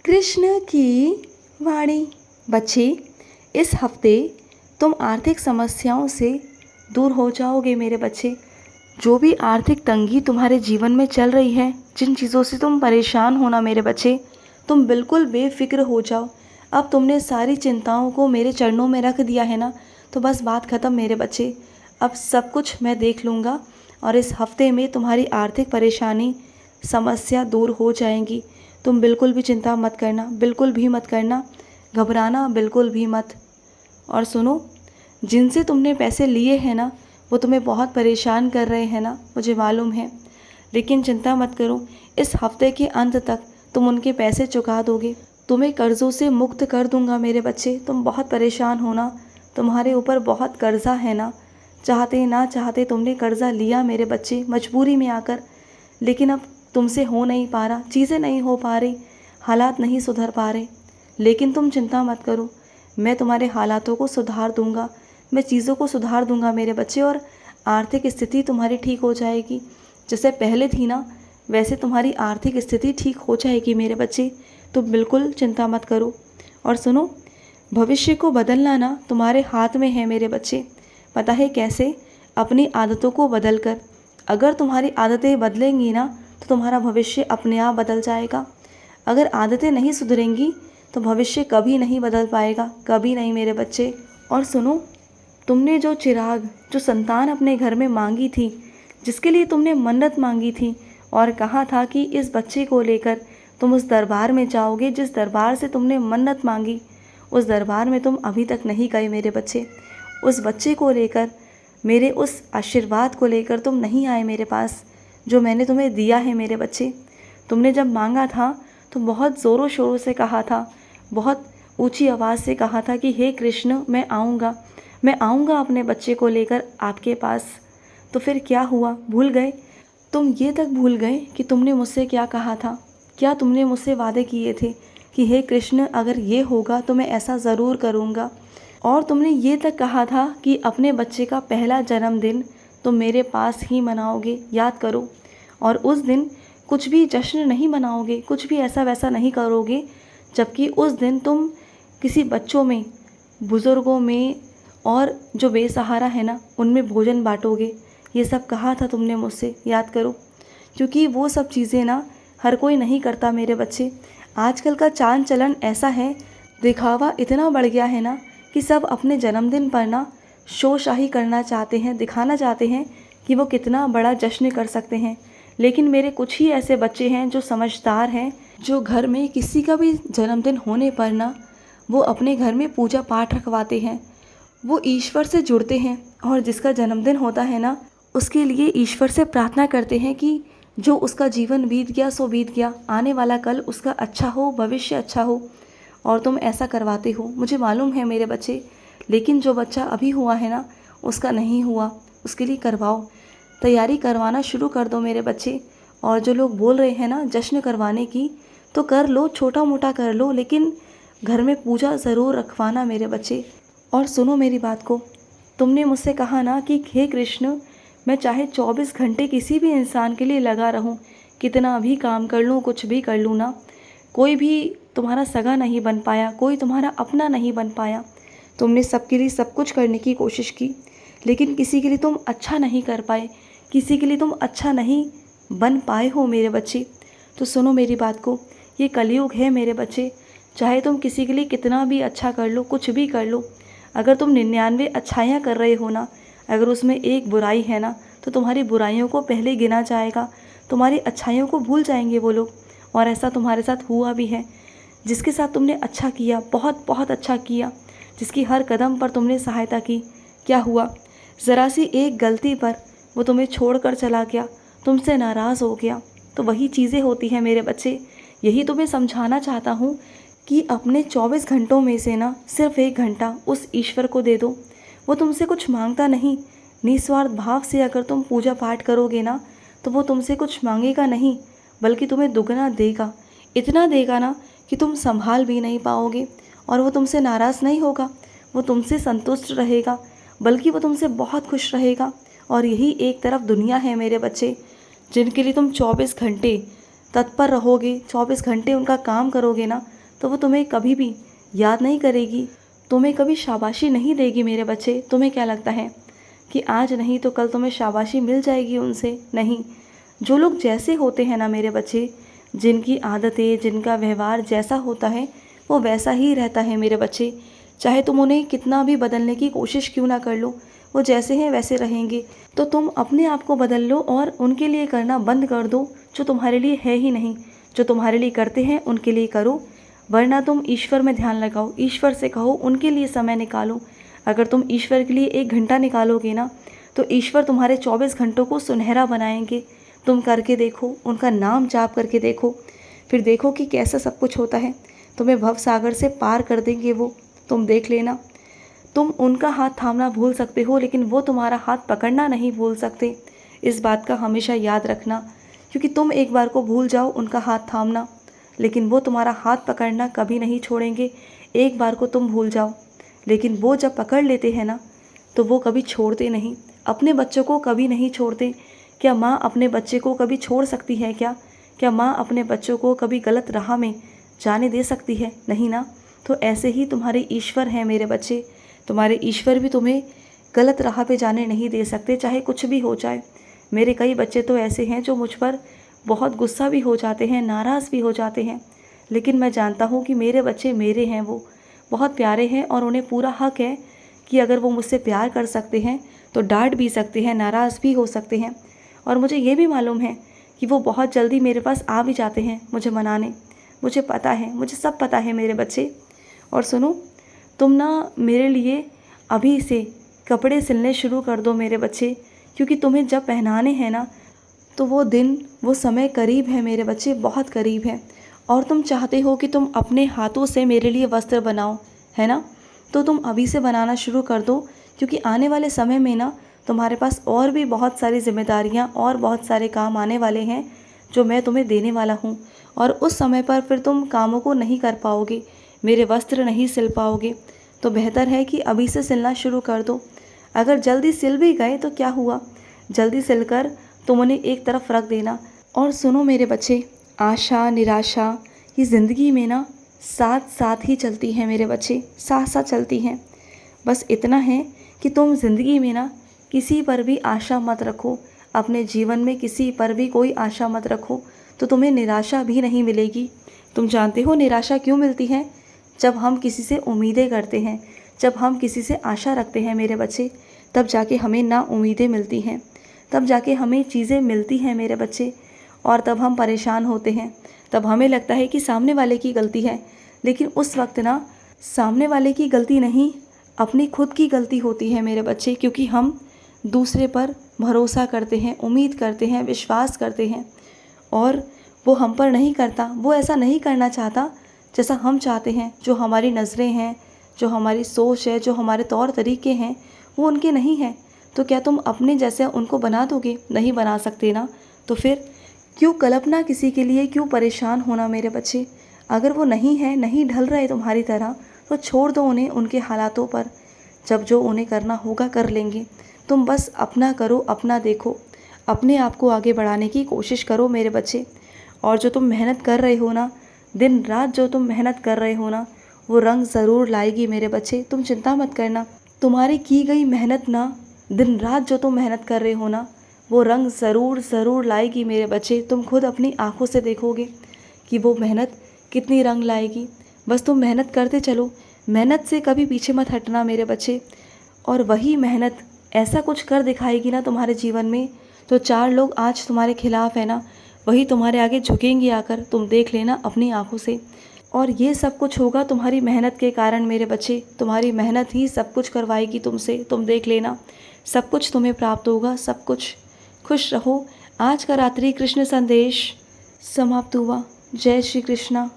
कृष्ण की वाणी। बच्चे, इस हफ्ते तुम आर्थिक समस्याओं से दूर हो जाओगे मेरे बच्चे। जो भी आर्थिक तंगी तुम्हारे जीवन में चल रही है, जिन चीज़ों से तुम परेशान हो ना मेरे बच्चे, तुम बिल्कुल बेफिक्र हो जाओ। अब तुमने सारी चिंताओं को मेरे चरणों में रख दिया है ना, तो बस बात ख़त्म मेरे बच्चे। अब सब कुछ मैं देख लूँगा और इस हफ्ते में तुम्हारी आर्थिक परेशानी समस्या दूर हो जाएंगी। तुम बिल्कुल भी चिंता मत करना, बिल्कुल भी मत करना, घबराना बिल्कुल भी मत। और सुनो, जिनसे तुमने पैसे लिए हैं ना, वो तुम्हें बहुत परेशान कर रहे हैं ना, मुझे मालूम है। लेकिन चिंता मत करो, इस हफ्ते के अंत तक तुम उनके पैसे चुका दोगे। तुम्हें कर्ज़ों से मुक्त कर दूंगा मेरे बच्चे। तुम बहुत परेशान हो ना, तुम्हारे ऊपर बहुत कर्जा है ना, चाहते ना चाहते तुमने कर्जा लिया मेरे बच्चे, मजबूरी में आकर। लेकिन अब तुमसे हो नहीं पा रहा, चीज़ें नहीं हो पा रही, हालात नहीं सुधर पा रहे। लेकिन तुम चिंता मत करो, मैं तुम्हारे हालातों को सुधार दूंगा, मैं चीज़ों को सुधार दूंगा मेरे बच्चे, और आर्थिक स्थिति तुम्हारी ठीक हो जाएगी। जैसे पहले थी ना, वैसे तुम्हारी आर्थिक स्थिति ठीक हो जाएगी मेरे बच्चे। तो बिल्कुल चिंता मत करो। और सुनो, भविष्य को बदलना ना तुम्हारे हाथ में है मेरे बच्चे। पता है कैसे? अपनी आदतों को बदल कर। अगर तुम्हारी आदतें बदलेंगी ना, तो तुम्हारा भविष्य अपने आप बदल जाएगा। अगर आदतें नहीं सुधरेंगी तो भविष्य कभी नहीं बदल पाएगा, कभी नहीं मेरे बच्चे। और सुनो, तुमने जो चिराग, जो संतान अपने घर में मांगी थी, जिसके लिए तुमने मन्नत मांगी थी और कहा था कि इस बच्चे को लेकर तुम उस दरबार में जाओगे, जिस दरबार से तुमने मन्नत मांगी, उस दरबार में तुम अभी तक नहीं गए मेरे बच्चे। उस बच्चे को लेकर, मेरे उस आशीर्वाद को लेकर तुम नहीं आए मेरे पास, जो मैंने तुम्हें दिया है मेरे बच्चे। तुमने जब मांगा था तो बहुत ज़ोरों शोरों से कहा था, बहुत ऊंची आवाज़ से कहा था कि हे कृष्ण, मैं आऊँगा, मैं आऊँगा अपने बच्चे को लेकर आपके पास। तो फिर क्या हुआ? भूल गए? तुम ये तक भूल गए कि तुमने मुझसे क्या कहा था? क्या तुमने मुझसे वादे किए थे कि हे कृष्ण, अगर ये होगा तो मैं ऐसा ज़रूर करूँगा। और तुमने ये तक कहा था कि अपने बच्चे का पहला जन्मदिन तुम मेरे पास ही मनाओगे, याद करो। और उस दिन कुछ भी जश्न नहीं मनाओगे, कुछ भी ऐसा वैसा नहीं करोगे, जबकि उस दिन तुम किसी बच्चों में, बुज़ुर्गों में और जो बेसहारा है ना, उनमें भोजन बांटोगे। ये सब कहा था तुमने मुझसे, याद करो। क्योंकि वो सब चीज़ें ना हर कोई नहीं करता मेरे बच्चे। आजकल का चाल चलन ऐसा है, दिखावा इतना बढ़ गया है ना कि सब अपने जन्मदिन पर ना शोशाही करना चाहते हैं, दिखाना चाहते हैं कि वो कितना बड़ा जश्न कर सकते हैं। लेकिन मेरे कुछ ही ऐसे बच्चे हैं जो समझदार हैं, जो घर में किसी का भी जन्मदिन होने पर ना वो अपने घर में पूजा पाठ रखवाते हैं, वो ईश्वर से जुड़ते हैं, और जिसका जन्मदिन होता है ना, उसके लिए ईश्वर से प्रार्थना करते हैं कि जो उसका जीवन बीत गया सो बीत गया, आने वाला कल उसका अच्छा हो, भविष्य अच्छा हो। और तुम ऐसा करवाते हो, मुझे मालूम है मेरे बच्चे। लेकिन जो बच्चा अभी हुआ है ना, उसका नहीं हुआ, उसके लिए करवाओ, तैयारी करवाना शुरू कर दो मेरे बच्चे। और जो लोग बोल रहे हैं ना जश्न करवाने की, तो कर लो, छोटा मोटा कर लो, लेकिन घर में पूजा ज़रूर रखवाना मेरे बच्चे। और सुनो मेरी बात को, तुमने मुझसे कहा ना कि हे कृष्ण, मैं चाहे 24 घंटे किसी भी इंसान के लिए लगा रहूं, कितना भी काम कर लूं, कुछ भी कर लूं ना, कोई भी तुम्हारा सगा नहीं बन पाया, कोई तुम्हारा अपना नहीं बन पाया। तुमने सबके लिए सब कुछ करने की कोशिश की, लेकिन किसी के लिए तुम अच्छा नहीं कर पाए, किसी के लिए तुम अच्छा नहीं बन पाए हो मेरे बच्चे। तो सुनो मेरी बात को, ये कलयुग है मेरे बच्चे। चाहे तुम किसी के लिए कितना भी अच्छा कर लो, कुछ भी कर लो, अगर तुम 99 अच्छाइयाँ कर रहे हो ना, अगर उसमें एक बुराई है ना, तो तुम्हारी बुराइयों को पहले गिना जाएगा, तुम्हारी अच्छाइयों को भूल जाएंगे वो लोग। और ऐसा तुम्हारे साथ हुआ भी है। जिसके साथ तुमने अच्छा किया, बहुत बहुत अच्छा किया, जिसकी हर कदम पर तुमने सहायता की, क्या हुआ? ज़रा सी एक गलती पर वो तुम्हें छोड़कर चला गया, तुमसे नाराज़ हो गया। तो वही चीज़ें होती हैं मेरे बच्चे। यही तुम्हें समझाना चाहता हूँ कि अपने 24 घंटों में से ना सिर्फ 1 घंटा उस ईश्वर को दे दो। वो तुमसे कुछ मांगता नहीं, निस्वार्थ भाव से अगर तुम पूजा पाठ करोगे ना, तो वो तुमसे कुछ मांगेगा नहीं, बल्कि तुम्हें दुगना देगा। इतना देगा ना कि तुम संभाल भी नहीं पाओगे। और वो तुमसे नाराज़ नहीं होगा, वो तुमसे संतुष्ट रहेगा, बल्कि वो तुमसे बहुत खुश रहेगा। और यही एक तरफ दुनिया है मेरे बच्चे, जिनके लिए तुम 24 घंटे तत्पर रहोगे, 24 घंटे उनका काम करोगे ना, तो वो तुम्हें कभी भी याद नहीं करेगी, तुम्हें कभी शाबाशी नहीं देगी मेरे बच्चे। तुम्हें क्या लगता है कि आज नहीं तो कल तुम्हें शाबाशी मिल जाएगी उनसे? नहीं। जो लोग जैसे होते हैं ना मेरे बच्चे, जिनकी आदतें, जिनका व्यवहार जैसा होता है वो वैसा ही रहता है मेरे बच्चे। चाहे तुम उन्हें कितना भी बदलने की कोशिश क्यों ना कर लो, वो जैसे हैं वैसे रहेंगे। तो तुम अपने आप को बदल लो और उनके लिए करना बंद कर दो जो तुम्हारे लिए है ही नहीं। जो तुम्हारे लिए करते हैं उनके लिए करो, वरना तुम ईश्वर में ध्यान लगाओ, ईश्वर से कहो उनके लिए समय निकालो। अगर तुम ईश्वर के लिए 1 घंटा निकालोगे ना, तो ईश्वर तुम्हारे 24 घंटों को सुनहरा बनाएंगे। तुम करके देखो, उनका नाम जाप करके देखो, फिर देखो कि कैसा सब कुछ होता है। तुम्हें भव सागर से पार कर देंगे वो, तुम देख लेना। तुम उनका हाथ थामना भूल सकते हो, लेकिन वो तुम्हारा हाथ पकड़ना नहीं भूल सकते। इस बात का हमेशा याद रखना, क्योंकि तुम एक बार को भूल जाओ उनका हाथ थामना, लेकिन वो तुम्हारा हाथ पकड़ना कभी नहीं छोड़ेंगे। एक बार को तुम भूल जाओ, लेकिन वो जब पकड़ लेते हैं ना, तो वो कभी छोड़ते नहीं। अपने बच्चों को कभी नहीं छोड़ते। क्या माँ अपने बच्चे को कभी छोड़ सकती है क्या? क्या माँ अपने बच्चों को कभी गलत राह में जाने दे सकती है? नहीं ना। तो ऐसे ही तुम्हारे ईश्वर हैं मेरे बच्चे। तुम्हारे ईश्वर भी तुम्हें गलत राह पे जाने नहीं दे सकते, चाहे कुछ भी हो जाए। मेरे कई बच्चे तो ऐसे हैं जो मुझ पर बहुत गुस्सा भी हो जाते हैं, नाराज़ भी हो जाते हैं, लेकिन मैं जानता हूँ कि मेरे बच्चे मेरे हैं, वो बहुत प्यारे हैं और उन्हें पूरा हक है कि अगर वो मुझसे प्यार कर सकते हैं तो डांट भी सकते हैं, नाराज़ भी हो सकते हैं। और मुझे ये भी मालूम है कि वो बहुत जल्दी मेरे पास आ भी जाते हैं मुझे मनाने। मुझे पता है, मुझे सब पता है मेरे बच्चे। और सुनो, तुम ना मेरे लिए अभी से कपड़े सिलने शुरू कर दो मेरे बच्चे, क्योंकि तुम्हें जब पहनाने हैं ना, तो वो दिन, वो समय करीब है मेरे बच्चे, बहुत करीब है। और तुम चाहते हो कि तुम अपने हाथों से मेरे लिए वस्त्र बनाओ, है ना? तो तुम अभी से बनाना शुरू कर दो, क्योंकि आने वाले समय में ना तुम्हारे पास और भी बहुत सारी जिम्मेदारियां और बहुत सारे काम आने वाले हैं जो मैं तुम्हें देने वाला हूँ। और उस समय पर फिर तुम कामों को नहीं कर पाओगे, मेरे वस्त्र नहीं सिल पाओगे। तो बेहतर है कि अभी से सिलना शुरू कर दो। अगर जल्दी सिल भी गए तो क्या हुआ, जल्दी सिलकर तुम उन्हें एक तरफ रख देना। और सुनो मेरे बच्चे, आशा निराशा ये ज़िंदगी में ना साथ साथ ही चलती हैं मेरे बच्चे, साथ साथ चलती हैं। बस इतना है कि तुम ज़िंदगी में ना किसी पर भी आशा मत रखो, अपने जीवन में किसी पर भी कोई आशा मत रखो, तो तुम्हें निराशा भी नहीं मिलेगी। तुम जानते हो निराशा क्यों मिलती है? जब हम किसी से उम्मीदें करते हैं, जब हम किसी से आशा रखते हैं मेरे बच्चे, तब जाके हमें ना उम्मीदें मिलती हैं, तब जाके हमें चीज़ें मिलती हैं मेरे बच्चे। और तब हम परेशान होते हैं, तब हमें लगता है कि सामने वाले की गलती है, लेकिन उस वक्त ना सामने वाले की गलती नहीं, अपनी खुद की गलती होती है मेरे बच्चे। क्योंकि हम दूसरे पर भरोसा करते हैं, उम्मीद करते हैं, विश्वास करते हैं, और वो हम पर नहीं करता, वो ऐसा नहीं करना चाहता जैसा हम चाहते हैं। जो हमारी नज़रें हैं, जो हमारी सोच है, जो हमारे तौर तरीके हैं, वो उनके नहीं हैं। तो क्या तुम अपने जैसे उनको बना दोगे? नहीं बना सकते ना। तो फिर क्यों कल्पना किसी के लिए, क्यों परेशान होना मेरे बच्चे? अगर वो नहीं है, नहीं ढल रहे तुम्हारी तरह, तो छोड़ दो उन्हें उनके हालातों पर। जब जो उन्हें करना होगा कर लेंगे। तुम बस अपना करो, अपना देखो, अपने आप को आगे बढ़ाने की कोशिश करो मेरे बच्चे। और जो तुम मेहनत कर रहे हो ना, दिन रात जो तुम मेहनत कर रहे हो ना, वो रंग ज़रूर लाएगी मेरे बच्चे, तुम चिंता मत करना। तुम्हारी की गई मेहनत ना, दिन रात जो तुम मेहनत कर रहे हो ना, वो रंग ज़रूर ज़रूर लाएगी मेरे बच्चे। तुम खुद अपनी आंखों से देखोगे कि वो मेहनत कितनी रंग लाएगी। बस तुम मेहनत करते चलो, मेहनत से कभी पीछे मत हटना मेरे बच्चे। और वही मेहनत ऐसा कुछ कर दिखाएगी ना तुम्हारे जीवन में, तो 4 लोग आज तुम्हारे खिलाफ है ना, वही तुम्हारे आगे झुकेंगे आकर, तुम देख लेना अपनी आंखों से। और ये सब कुछ होगा तुम्हारी मेहनत के कारण मेरे बच्चे। तुम्हारी मेहनत ही सब कुछ करवाएगी तुमसे, तुम देख लेना। सब कुछ तुम्हें प्राप्त होगा, सब कुछ। खुश रहो। आज का रात्रि कृष्ण संदेश समाप्त हुआ। जय श्री कृष्णा।